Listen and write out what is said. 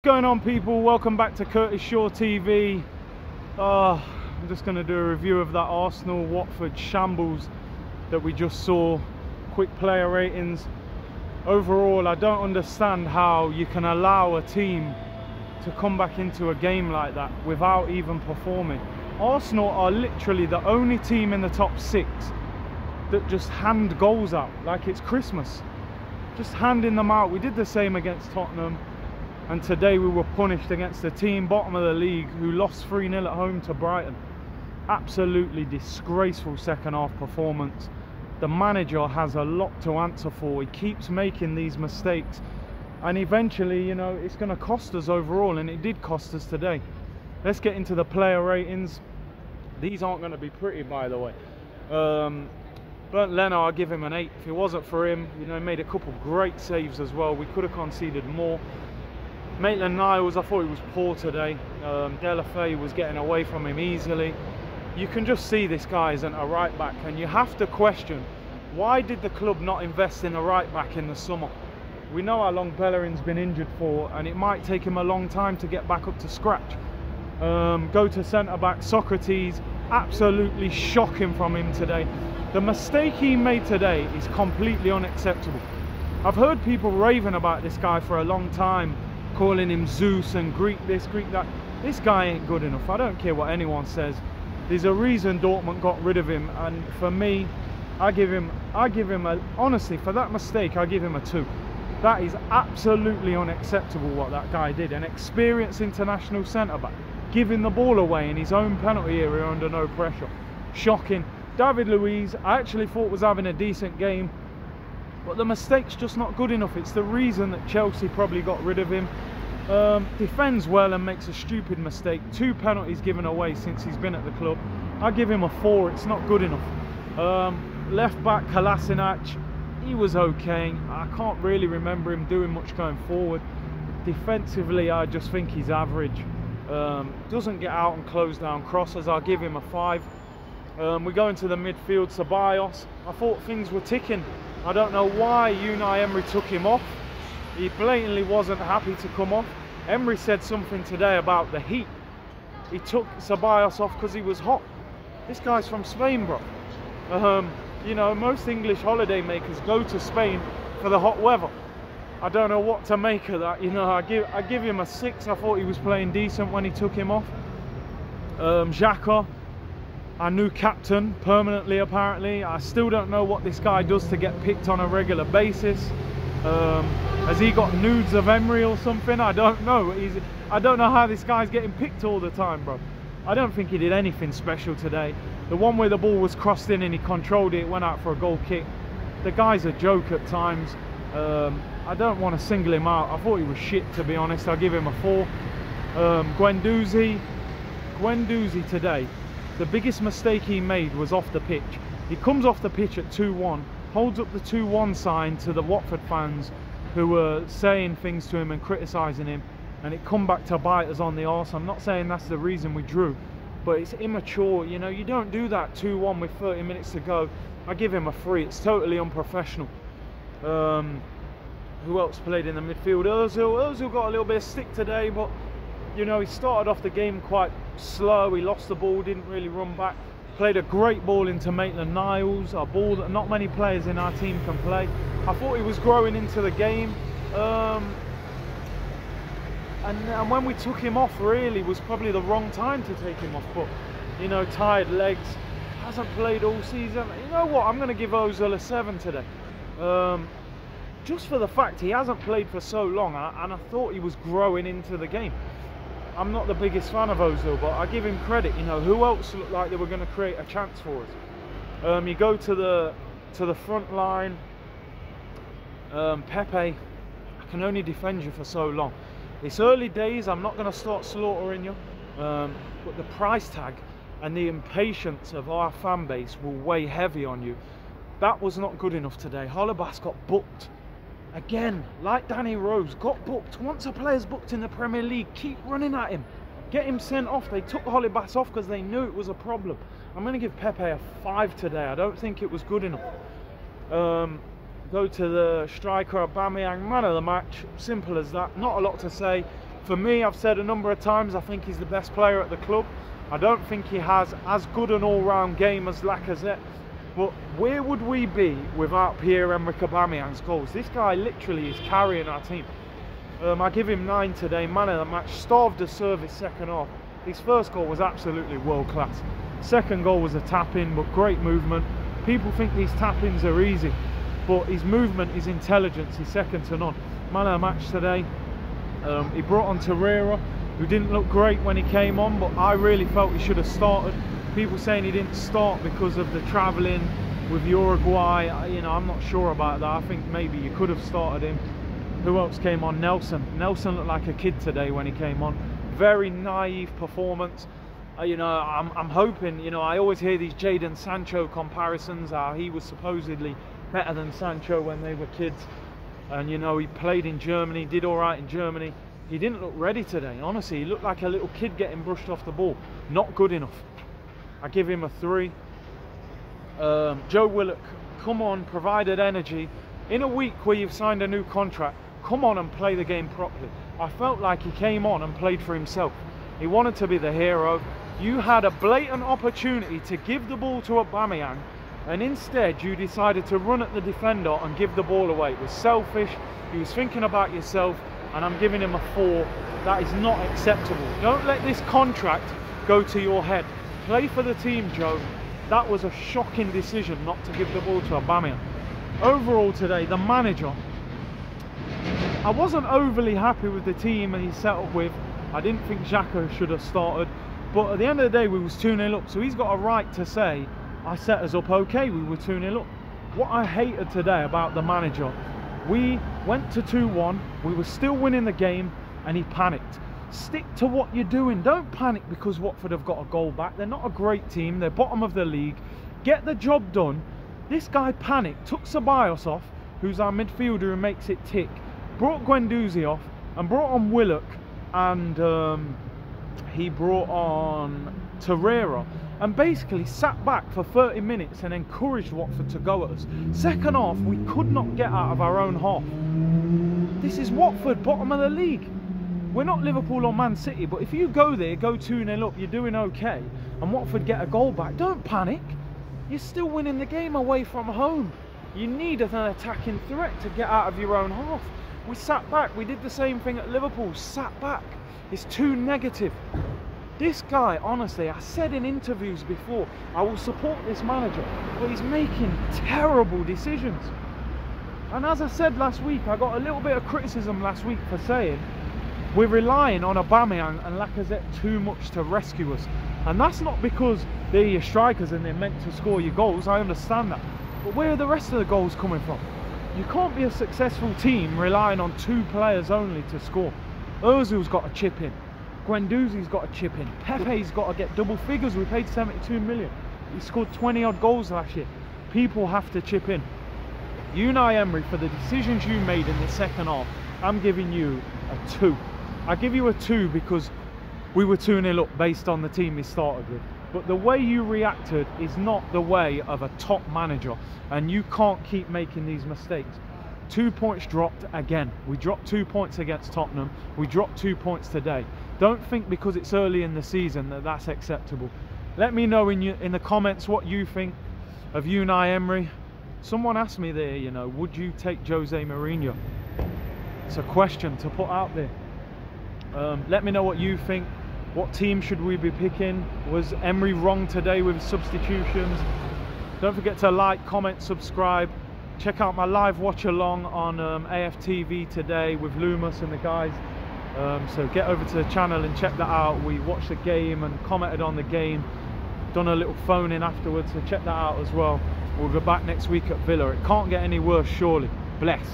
What's going on, people? Welcome back to Curtis Shaw TV. I'm just going to do a review of that Arsenal Watford shambles that we just saw. Quick player ratings. Overall, I don't understand how you can allow a team to come back into a game like that without even performing. Arsenal are literally the only team in the top 6 that just hand goals out like it's Christmas. Just handing them out. We did the same against Tottenham. And today we were punished against a team bottom of the league who lost 3-0 at home to Brighton. Absolutely disgraceful second half performance. The manager has a lot to answer for. He keeps making these mistakes. And eventually, you know, it's going to cost us overall. And it did cost us today. Let's get into the player ratings. These aren't going to be pretty, by the way. Bernd Leno, I'll give him an 8. If it wasn't for him, you know, he made a couple of great saves as well. We could have conceded more. Maitland-Niles, I thought he was poor today. Delafay was getting away from him easily. You can just see this guy isn't a right back, and you have to question, why did the club not invest in a right back in the summer? We know how long Bellerin's been injured for, and it might take him a long time to get back up to scratch. Go to centre-back, Socrates, absolutely shocking from him today. The mistake he made today is completely unacceptable. I've heard people raving about this guy for a long time, calling him Zeus and Greek this, Greek that. This guy ain't good enough. I don't care what anyone says. There's a reason Dortmund got rid of him, and for me, I give him honestly, for that mistake, I give him a 2. That is absolutely unacceptable what that guy did. An experienced international centre-back giving the ball away in his own penalty area under no pressure. Shocking. David Luiz, I actually thought was having a decent game, but the mistake's just not good enough. It's the reason that Chelsea probably got rid of him. Defends well and makes a stupid mistake. 2 penalties given away since he's been at the club. I give him a 4. It's not good enough. Left back Kolasinac, he was okay. I can't really remember him doing much going forward. Defensively, I just think he's average. Doesn't get out and close down crosses. I'll give him a 5. We go into the midfield. Ceballos, I thought things were ticking. I don't know why Unai Emery took him off. He blatantly wasn't happy to come off. Emery said something today about the heat. He took Ceballos off because he was hot. This guy's from Spain, bro. You know, most English holiday makers go to Spain for the hot weather. I don't know what to make of that. You know, I give him a 6. I thought he was playing decent when he took him off. Xhaka, our new captain, permanently apparently. I still don't know what this guy does to get picked on a regular basis. Has he got nudes of Emery or something? I don't know. I don't know how this guy's getting picked all the time, bro. I don't think he did anything special today. The one where the ball was crossed in and he controlled it, went out for a goal kick. The guy's a joke at times. I don't want to single him out. I thought he was shit, to be honest. I'll give him a 4. Guendouzi today, the biggest mistake he made was off the pitch. He comes off the pitch at 2-1, holds up the 2-1 sign to the Watford fans who were saying things to him and criticising him, and it come back to bite us on the arse. I'm not saying that's the reason we drew, but it's immature. You know, you don't do that 2-1 with 30 minutes to go. I give him a 3. It's totally unprofessional. Who else played in the midfield? Ozil got a little bit of stick today, but you know, he started off the game quite slow. He lost the ball, didn't really run back. Played a great ball into Maitland-Niles, a ball that not many players in our team can play. I thought he was growing into the game. And when we took him off, really, was probably the wrong time to take him off. But, you know, tired legs, hasn't played all season. You know what, I'm going to give Ozil a 7 today. Just for the fact he hasn't played for so long, and I thought he was growing into the game. I'm not the biggest fan of Ozil, but I give him credit. You know, who else looked like they were going to create a chance for us? You go to the front line. Pepe, I can only defend you for so long. It's early days. I'm not going to start slaughtering you, but the price tag and the impatience of our fan base will weigh heavy on you. That was not good enough today. Holebas got booked. Again, like Danny Rose, got booked. Once a player's booked in the Premier League, keep running at him. Get him sent off. They took Holebas off because they knew it was a problem. I'm going to give Pepe a 5 today. I don't think it was good enough. Go to the striker, Aubameyang, man of the match. Simple as that. Not a lot to say. For me, I've said a number of times, I think he's the best player at the club. I don't think he has as good an all-round game as Lacazette. But where would we be without Pierre-Emerick Aubameyang's goals? This guy literally is carrying our team. I give him 9 today, man of the match, starved the service second half. His first goal was absolutely world class. Second goal was a tap-in, but great movement. People think these tap-ins are easy, but his movement, his intelligence, he's second to none. Man of the match today. He brought on Torreira, who didn't look great when he came on, but I really felt he should have started. People saying he didn't start because of the travelling with Uruguay. You know, I'm not sure about that. I think maybe you could have started him. Who else came on? Nelson. Nelson looked like a kid today when he came on. Very naive performance. You know, I'm hoping, you know, I always hear these Jadon Sancho comparisons, how he was supposedly better than Sancho when they were kids. And, you know, he played in Germany, did all right in Germany. He didn't look ready today, honestly. He looked like a little kid getting brushed off the ball. Not good enough. I give him a 3. Joe Willock, come on, provided energy. In a week where you've signed a new contract, come on and play the game properly. I felt like he came on and played for himself. He wanted to be the hero. You had a blatant opportunity to give the ball to Aubameyang, and instead you decided to run at the defender and give the ball away. It was selfish. He was thinking about yourself, and I'm giving him a 4. That is not acceptable. Don't let this contract go to your head. Play for the team, Joe. That was a shocking decision not to give the ball to Aubameyang. Overall today, the manager, I wasn't overly happy with the team he set up with. I didn't think Xhaka should have started, but at the end of the day we was 2-0 up, so he's got a right to say, I set us up okay, we were 2-0 up. What I hated today about the manager, we went to 2-1, we were still winning the game, and he panicked. Stick to what you're doing. Don't panic because Watford have got a goal back. They're not a great team, they're bottom of the league. Get the job done. This guy panicked, took Ceballos off, who's our midfielder who makes it tick, brought Guendouzi off, and brought on Willock, and he brought on Torreira, and basically sat back for 30 minutes and encouraged Watford to go at us. Second half, we could not get out of our own half. This is Watford, bottom of the league. We're not Liverpool or Man City, but if you go there, go 2-0 up, you're doing okay, and Watford get a goal back, don't panic. You're still winning the game away from home. You need an attacking threat to get out of your own half. We sat back. We did the same thing at Liverpool. Sat back. It's too negative. This guy, honestly, I said in interviews before, I will support this manager, but he's making terrible decisions. And as I said last week, I got a little bit of criticism last week for saying we're relying on Aubameyang and Lacazette too much to rescue us. And that's not because they're your strikers and they're meant to score your goals. I understand that. But where are the rest of the goals coming from? You can't be a successful team relying on 2 players only to score. Ozil's got a chip in. Guendouzi's got a chip in. Pepe's got to get double figures. We paid 72 million. He scored 20 odd goals last year. People have to chip in. Unai Emery, for the decisions you made in the second half, I'm giving you a 2. I give you a 2 because we were 2-0 up based on the team we started with. But the way you reacted is not the way of a top manager, and you can't keep making these mistakes. 2 points dropped again. We dropped 2 points against Tottenham. We dropped 2 points today. Don't think because it's early in the season that that's acceptable. Let me know in the comments what you think of Unai Emery. Someone asked me there, you know, would you take Jose Mourinho? It's a question to put out there. Let me know what you think. What team should we be picking? Was Emery wrong today with substitutions? Don't forget to like, comment, subscribe. Check out my live watch along on AFTV today with Loomis and the guys. So get over to the channel and check that out. We watched the game and commented on the game. Done a little phone in afterwards, so check that out as well. We'll be back next week at Villa. It can't get any worse, surely. Bless.